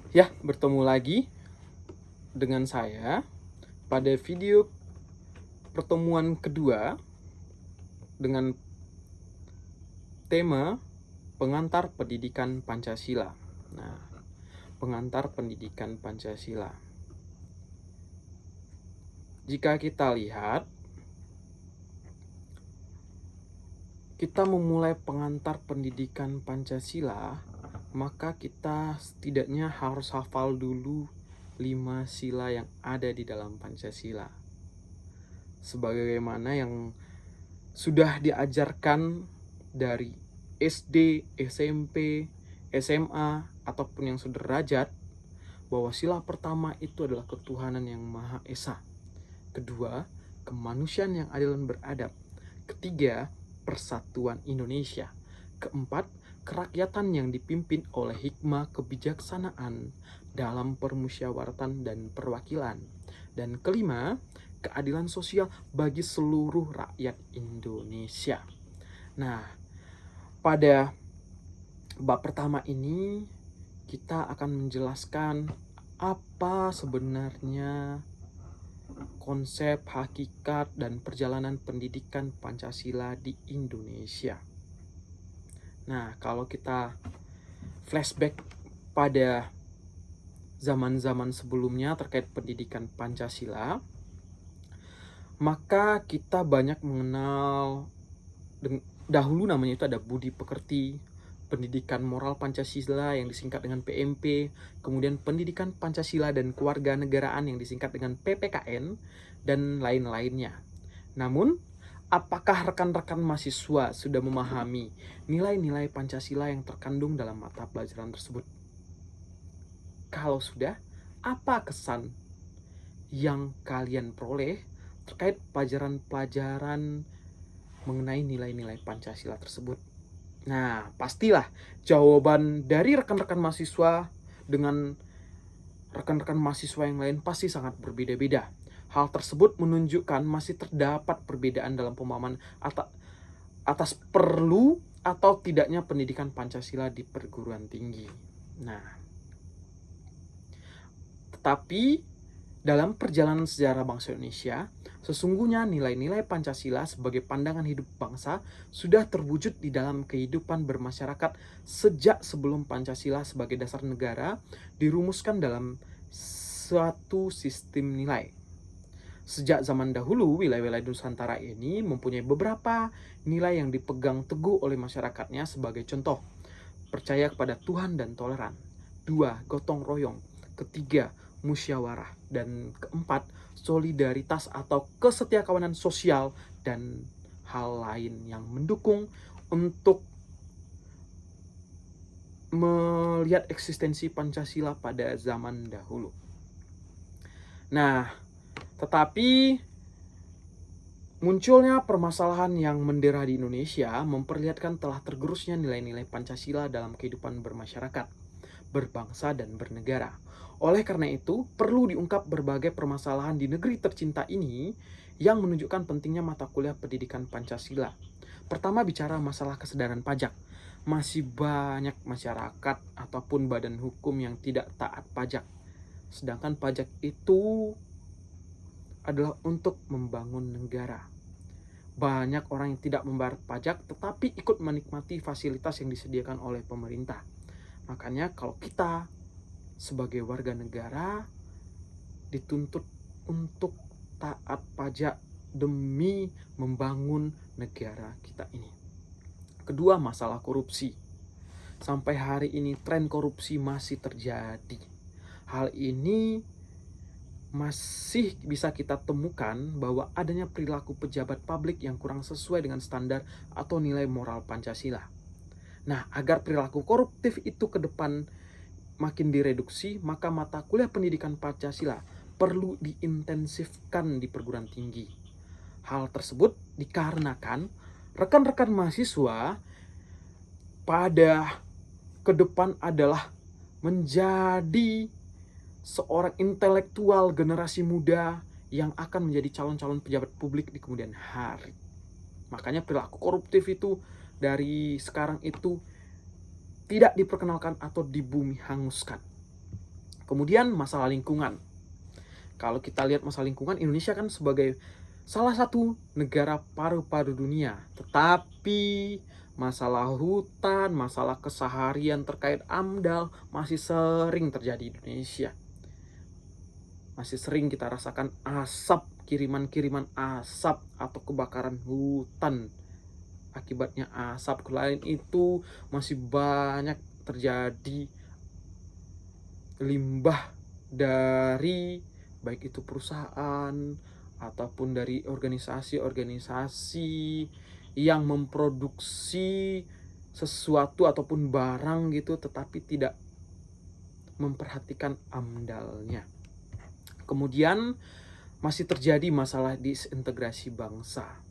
Ya, bertemu lagi dengan saya pada video pertemuan kedua dengan tema pengantar pendidikan Pancasila. Nah, pengantar pendidikan Pancasila. Jika kita lihat, kita memulai pengantar pendidikan Pancasila, maka kita setidaknya harus hafal dulu 5 sila yang ada di dalam Pancasila. Sebagaimana yang sudah diajarkan dari SD, SMP, SMA, ataupun yang sederajat, bahwa sila pertama itu adalah ketuhanan yang Maha Esa. Kedua, kemanusiaan yang adil dan beradab. Ketiga, persatuan Indonesia. Keempat, kerakyatan yang dipimpin oleh hikmah kebijaksanaan dalam permusyawaratan dan perwakilan. Dan kelima, keadilan sosial bagi seluruh rakyat Indonesia. Nah, pada bab pertama ini kita akan menjelaskan apa sebenarnya konsep, hakikat, dan perjalanan pendidikan Pancasila di Indonesia. Nah, kalau kita flashback pada zaman-zaman sebelumnya terkait pendidikan Pancasila, maka kita banyak mengenal, dahulu namanya itu ada budi pekerti, pendidikan moral Pancasila yang disingkat dengan PMP, kemudian pendidikan Pancasila dan kewarganegaraan yang disingkat dengan PPKN, dan lain-lainnya. Namun, apakah rekan-rekan mahasiswa sudah memahami nilai-nilai Pancasila yang terkandung dalam mata pelajaran tersebut? Kalau sudah, apa kesan yang kalian peroleh terkait pelajaran-pelajaran mengenai nilai-nilai Pancasila tersebut? Nah, pastilah jawaban dari rekan-rekan mahasiswa dengan rekan-rekan mahasiswa yang lain pasti sangat berbeda-beda. Hal tersebut menunjukkan masih terdapat perbedaan dalam pemahaman atas perlu atau tidaknya pendidikan Pancasila di perguruan tinggi. Nah, tetapi dalam perjalanan sejarah bangsa Indonesia, sesungguhnya nilai-nilai Pancasila sebagai pandangan hidup bangsa sudah terwujud di dalam kehidupan bermasyarakat sejak sebelum Pancasila sebagai dasar negara dirumuskan dalam suatu sistem nilai. Sejak zaman dahulu, wilayah-wilayah Nusantara ini mempunyai beberapa nilai yang dipegang teguh oleh masyarakatnya sebagai contoh. Percaya kepada Tuhan dan toleran. 2. Gotong royong. Ketiga, musyawarah. Dan keempat, solidaritas atau kesetiakawanan sosial dan hal lain yang mendukung untuk melihat eksistensi Pancasila pada zaman dahulu. Nah, tetapi munculnya permasalahan yang mendera di Indonesia memperlihatkan telah tergerusnya nilai-nilai Pancasila dalam kehidupan bermasyarakat, berbangsa, dan bernegara. Oleh karena itu, perlu diungkap berbagai permasalahan di negeri tercinta ini yang menunjukkan pentingnya mata kuliah pendidikan Pancasila. Pertama, bicara masalah kesadaran pajak. Masih banyak masyarakat ataupun badan hukum yang tidak taat pajak. Sedangkan pajak itu adalah untuk membangun negara. Banyak orang yang tidak membayar pajak tetapi ikut menikmati fasilitas yang disediakan oleh pemerintah. Makanya kalau kita sebagai warga negara dituntut untuk taat pajak demi membangun negara kita ini. Kedua, masalah korupsi. Sampai hari ini tren korupsi masih terjadi. Hal ini masih bisa kita temukan bahwa adanya perilaku pejabat publik yang kurang sesuai dengan standar atau nilai moral Pancasila. Nah, agar perilaku koruptif itu ke depan makin direduksi, maka mata kuliah pendidikan Pancasila perlu diintensifkan di perguruan tinggi. Hal tersebut dikarenakan rekan-rekan mahasiswa pada ke depan adalah menjadi seorang intelektual generasi muda yang akan menjadi calon-calon pejabat publik di kemudian hari. Makanya perilaku koruptif itu dari sekarang itu tidak diperkenalkan atau dibumi hanguskan. Kemudian masalah lingkungan. Kalau kita lihat masalah lingkungan, Indonesia kan sebagai salah satu negara paru-paru dunia. Tetapi masalah hutan, masalah keseharian terkait AMDAL masih sering terjadi di Indonesia. Masih sering kita rasakan asap, kiriman-kiriman asap atau kebakaran hutan. Akibatnya asap. Selain itu masih banyak terjadi limbah dari baik itu perusahaan ataupun dari organisasi-organisasi yang memproduksi sesuatu ataupun barang gitu tetapi tidak memperhatikan AMDAL-nya. Kemudian masih terjadi masalah disintegrasi bangsa.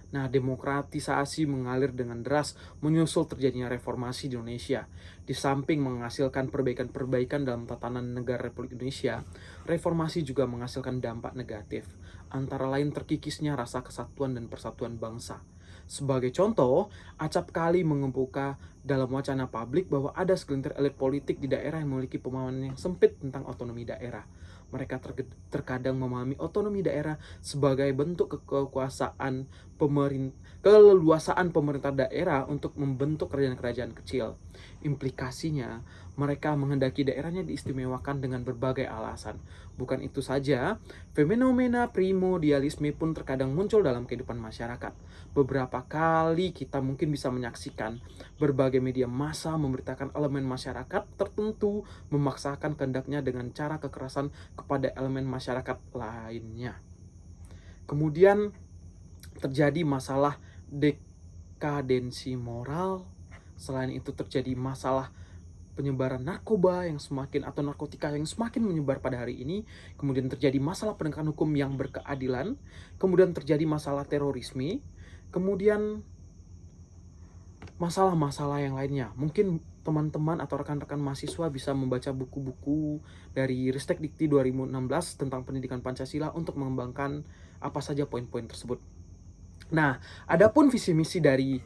Nah, demokratisasi mengalir dengan deras menyusul terjadinya reformasi di Indonesia. Di samping menghasilkan perbaikan-perbaikan dalam tatanan negara Republik Indonesia, reformasi juga menghasilkan dampak negatif, antara lain terkikisnya rasa kesatuan dan persatuan bangsa. Sebagai contoh, acap kali mengemuka dalam wacana publik bahwa ada segelintir elit politik di daerah yang memiliki pemahaman yang sempit tentang otonomi daerah. Mereka terkadang memahami otonomi daerah sebagai bentuk kekuasaan keleluasaan pemerintah daerah untuk membentuk kerajaan-kerajaan kecil. Implikasinya, mereka menghendaki daerahnya diistimewakan dengan berbagai alasan. Bukan itu saja, fenomena primordialisme pun terkadang muncul dalam kehidupan masyarakat. Beberapa kali kita mungkin bisa menyaksikan berbagai media massa memberitakan elemen masyarakat tertentu memaksakan kehendaknya dengan cara kekerasan kepada elemen masyarakat lainnya. Kemudian terjadi masalah dekadensi moral. Selain itu terjadi masalah penyebaran narkoba yang semakin atau narkotika yang semakin menyebar pada hari ini. Kemudian terjadi masalah penegakan hukum yang berkeadilan. Kemudian terjadi masalah terorisme. Kemudian masalah-masalah yang lainnya. Mungkin teman-teman atau rekan-rekan mahasiswa bisa membaca buku-buku dari Ristek Dikti 2016 tentang pendidikan Pancasila untuk mengembangkan apa saja poin-poin tersebut. Nah, adapun visi misi dari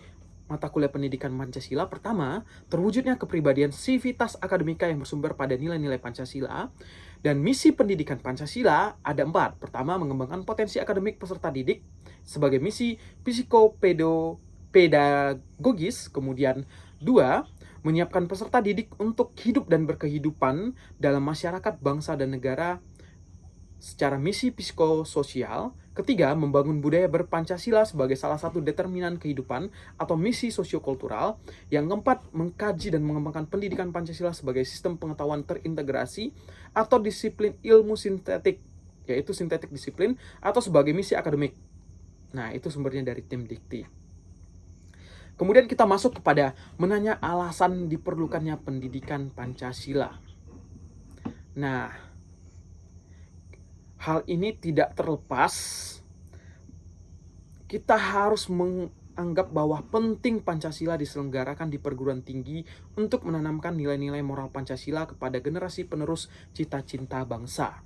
mata kuliah pendidikan Pancasila, pertama, terwujudnya kepribadian sivitas akademika yang bersumber pada nilai-nilai Pancasila. Dan misi pendidikan Pancasila ada 4. Pertama, mengembangkan potensi akademik peserta didik sebagai misi psikopedagogis. Kemudian 2, menyiapkan peserta didik untuk hidup dan berkehidupan dalam masyarakat, bangsa, dan negara secara misi psikososial. Ketiga, membangun budaya berpancasila sebagai salah satu determinan kehidupan atau misi sosiokultural. Yang keempat, mengkaji dan mengembangkan pendidikan Pancasila sebagai sistem pengetahuan terintegrasi atau disiplin ilmu sintetik, yaitu sintetik disiplin, atau sebagai misi akademik. Nah, itu sumbernya dari tim Dikti. Kemudian kita masuk kepada menanya alasan diperlukannya pendidikan Pancasila. Nah, hal ini tidak terlepas, kita harus menganggap bahwa penting Pancasila diselenggarakan di perguruan tinggi untuk menanamkan nilai-nilai moral Pancasila kepada generasi penerus cita-cita bangsa.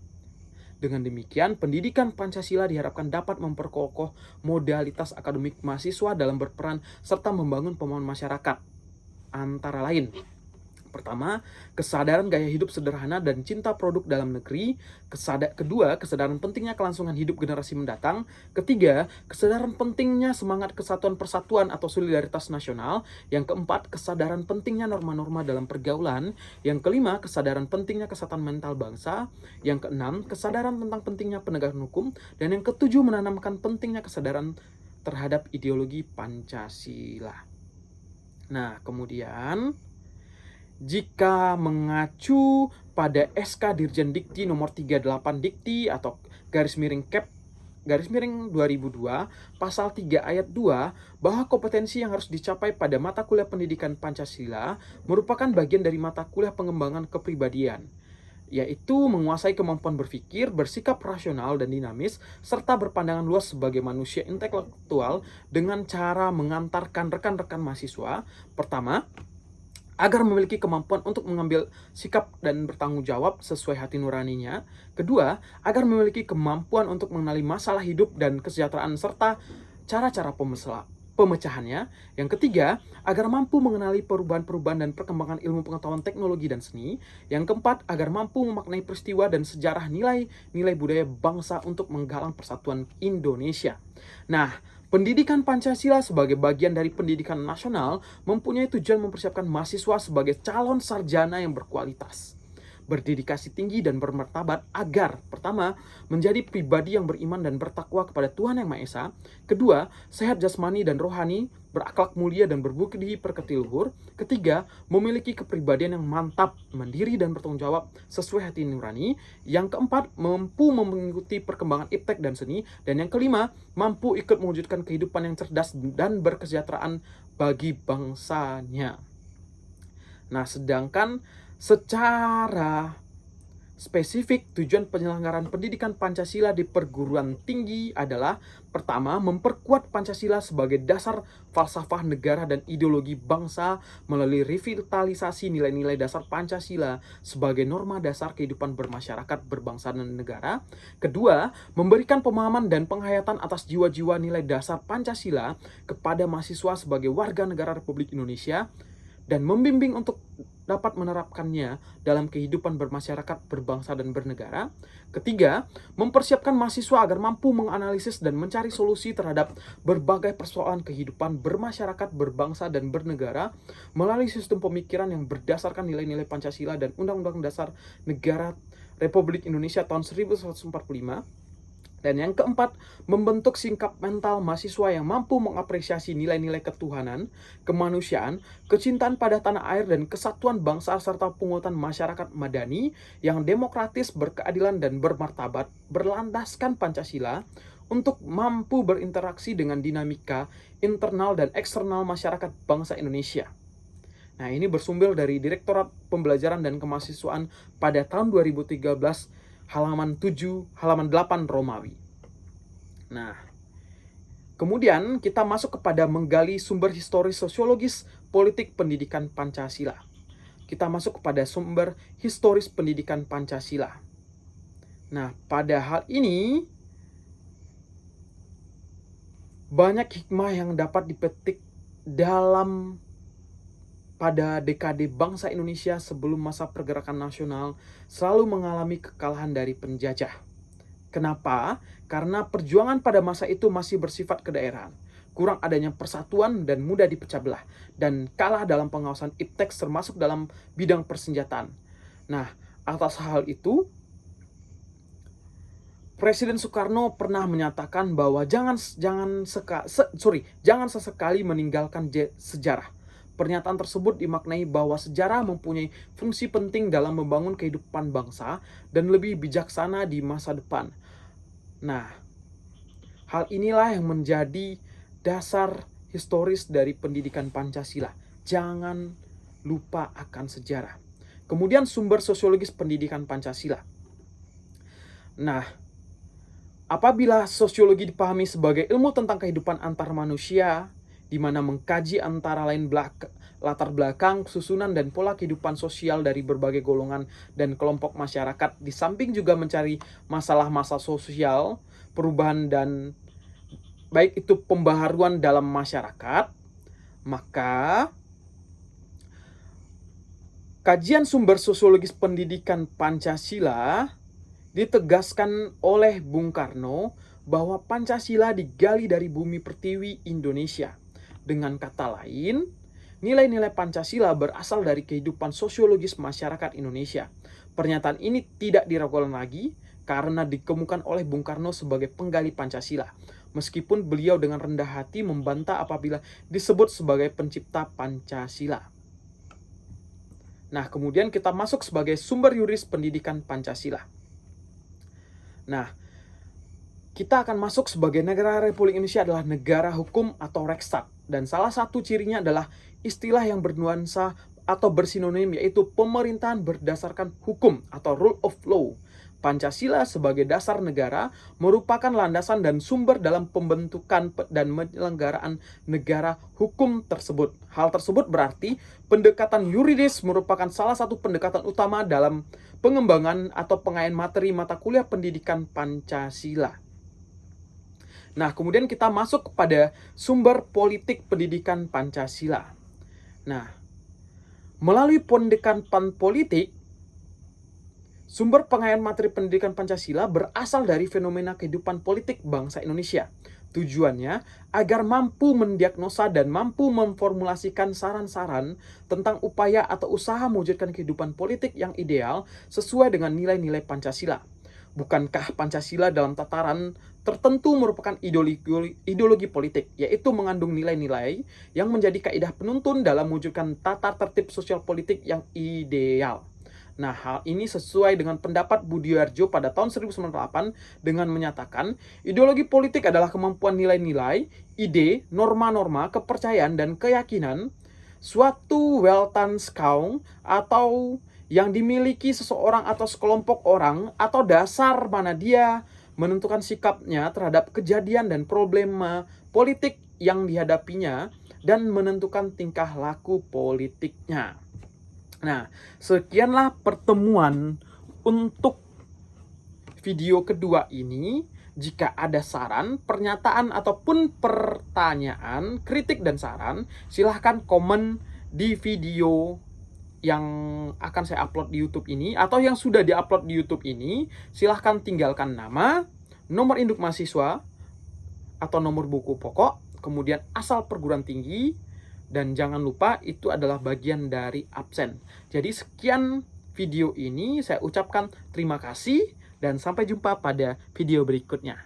Dengan demikian, pendidikan Pancasila diharapkan dapat memperkokoh modalitas akademik mahasiswa dalam berperan serta membangun pemahaman masyarakat. Antara lain, pertama, kesadaran gaya hidup sederhana dan cinta produk dalam negeri. Kedua, kesadaran pentingnya kelangsungan hidup generasi mendatang. Ketiga, kesadaran pentingnya semangat kesatuan persatuan atau solidaritas nasional. Yang keempat, kesadaran pentingnya norma-norma dalam pergaulan. Yang kelima, kesadaran pentingnya kesehatan mental bangsa. Yang keenam, kesadaran tentang pentingnya penegakan hukum. Dan yang ketujuh, menanamkan pentingnya kesadaran terhadap ideologi Pancasila. Nah, kemudian jika mengacu pada SK Dirjen Dikti nomor 38 Dikti atau _Cap_2002 pasal 3 ayat 2 bahwa kompetensi yang harus dicapai pada mata kuliah pendidikan Pancasila merupakan bagian dari mata kuliah pengembangan kepribadian, yaitu menguasai kemampuan berpikir, bersikap rasional dan dinamis, serta berpandangan luas sebagai manusia intelektual dengan cara mengantarkan rekan-rekan mahasiswa. Pertama, agar memiliki kemampuan untuk mengambil sikap dan bertanggung jawab sesuai hati nuraninya. Kedua, agar memiliki kemampuan untuk mengenali masalah hidup dan kesejahteraan serta cara-cara pemecahannya. Yang ketiga, agar mampu mengenali perubahan-perubahan dan perkembangan ilmu pengetahuan teknologi dan seni. Yang keempat, agar mampu memaknai peristiwa dan sejarah nilai-nilai budaya bangsa untuk menggalang persatuan Indonesia. Nah, pendidikan Pancasila sebagai bagian dari pendidikan nasional mempunyai tujuan mempersiapkan mahasiswa sebagai calon sarjana yang berkualitas, berdedikasi tinggi dan bermartabat agar pertama, menjadi pribadi yang beriman dan bertakwa kepada Tuhan Yang Maha Esa. Kedua, sehat jasmani dan rohani, berakhlak mulia dan berbudi pekerti luhur. Ketiga, memiliki kepribadian yang mantap, mandiri dan bertanggung jawab sesuai hati nurani. Yang keempat, mampu mengikuti perkembangan iptek dan seni. Dan yang kelima, mampu ikut mewujudkan kehidupan yang cerdas dan berkesejahteraan bagi bangsanya. Nah, sedangkan secara spesifik, tujuan penyelenggaraan pendidikan Pancasila di perguruan tinggi adalah pertama, memperkuat Pancasila sebagai dasar falsafah negara dan ideologi bangsa melalui revitalisasi nilai-nilai dasar Pancasila sebagai norma dasar kehidupan bermasyarakat, berbangsa, dan negara. Kedua, memberikan pemahaman dan penghayatan atas jiwa-jiwa nilai dasar Pancasila kepada mahasiswa sebagai warga negara Republik Indonesia dan membimbing untuk dapat menerapkannya dalam kehidupan bermasyarakat, berbangsa, dan bernegara. Ketiga, mempersiapkan mahasiswa agar mampu menganalisis dan mencari solusi terhadap berbagai persoalan kehidupan bermasyarakat, berbangsa, dan bernegara melalui sistem pemikiran yang berdasarkan nilai-nilai Pancasila dan Undang-Undang Dasar Negara Republik Indonesia tahun 1945. Dan yang keempat, membentuk sikap mental mahasiswa yang mampu mengapresiasi nilai-nilai ketuhanan, kemanusiaan, kecintaan pada tanah air, dan kesatuan bangsa, serta pungutan masyarakat madani yang demokratis, berkeadilan, dan bermartabat, berlandaskan Pancasila untuk mampu berinteraksi dengan dinamika internal dan eksternal masyarakat bangsa Indonesia. Nah, ini bersumber dari Direktorat Pembelajaran dan Kemahasiswaan pada tahun 2013, halaman 8 Romawi. Nah, kemudian kita masuk kepada menggali sumber historis sosiologis politik pendidikan Pancasila. Kita masuk kepada sumber historis pendidikan Pancasila. Nah, pada hal ini banyak hikmah yang dapat dipetik pada dekade bangsa Indonesia sebelum masa pergerakan nasional selalu mengalami kekalahan dari penjajah. Kenapa? Karena perjuangan pada masa itu masih bersifat kedaerahan, kurang adanya persatuan dan mudah dipecah belah, dan kalah dalam pengawasan iptek termasuk dalam bidang persenjataan. Nah, atas hal itu, Presiden Soekarno pernah menyatakan bahwa jangan sesekali meninggalkan sejarah. Pernyataan tersebut dimaknai bahwa sejarah mempunyai fungsi penting dalam membangun kehidupan bangsa dan lebih bijaksana di masa depan. Nah, hal inilah yang menjadi dasar historis dari pendidikan Pancasila. Jangan lupa akan sejarah. Kemudian sumber sosiologis pendidikan Pancasila. Nah, apabila sosiologi dipahami sebagai ilmu tentang kehidupan antar manusia, di mana mengkaji antara lain latar belakang, susunan, dan pola kehidupan sosial dari berbagai golongan dan kelompok masyarakat, di samping juga mencari masalah-masalah sosial, perubahan, dan baik itu pembaharuan dalam masyarakat, maka kajian sumber sosiologis pendidikan Pancasila ditegaskan oleh Bung Karno bahwa Pancasila digali dari bumi pertiwi Indonesia. Dengan kata lain, nilai-nilai Pancasila berasal dari kehidupan sosiologis masyarakat Indonesia. Pernyataan ini tidak diragukan lagi karena dikemukakan oleh Bung Karno sebagai penggali Pancasila. Meskipun beliau dengan rendah hati membantah apabila disebut sebagai pencipta Pancasila. Nah, kemudian kita masuk sebagai sumber yuris pendidikan Pancasila. Nah, kita akan masuk sebagai negara Republik Indonesia adalah negara hukum atau Reksstat. Dan salah satu cirinya adalah istilah yang bernuansa atau bersinonim, yaitu pemerintahan berdasarkan hukum atau rule of law. Pancasila sebagai dasar negara merupakan landasan dan sumber dalam pembentukan dan penyelenggaraan negara hukum tersebut. Hal tersebut berarti pendekatan yuridis merupakan salah satu pendekatan utama dalam pengembangan atau pengayaan materi mata kuliah pendidikan Pancasila. Nah, kemudian kita masuk kepada sumber politik pendidikan Pancasila. Nah, melalui pendekatan politik, sumber pengayaan materi pendidikan Pancasila berasal dari fenomena kehidupan politik bangsa Indonesia. Tujuannya agar mampu mendiagnosa dan mampu memformulasikan saran-saran tentang upaya atau usaha mewujudkan kehidupan politik yang ideal sesuai dengan nilai-nilai Pancasila. Bukankah Pancasila dalam tataran tertentu merupakan ideologi politik, yaitu mengandung nilai-nilai yang menjadi kaidah penuntun dalam mewujudkan tata tertib sosial politik yang ideal. Nah, hal ini sesuai dengan pendapat Budiarjo pada tahun 1998 dengan menyatakan ideologi politik adalah kemampuan nilai-nilai, ide, norma-norma, kepercayaan, dan keyakinan suatu Weltanschauung atau yang dimiliki seseorang atau sekelompok orang atau dasar mana dia menentukan sikapnya terhadap kejadian dan problema politik yang dihadapinya dan menentukan tingkah laku politiknya. Nah, sekianlah pertemuan untuk video kedua ini. Jika ada saran, pernyataan, ataupun pertanyaan, kritik, dan saran, silahkan komen di video yang akan saya upload di YouTube ini, atau yang sudah diupload di YouTube ini. Silahkan tinggalkan nama, nomor induk mahasiswa, atau nomor buku pokok, kemudian asal perguruan tinggi, dan jangan lupa itu adalah bagian dari absen. Jadi sekian video ini, saya ucapkan terima kasih dan sampai jumpa pada video berikutnya.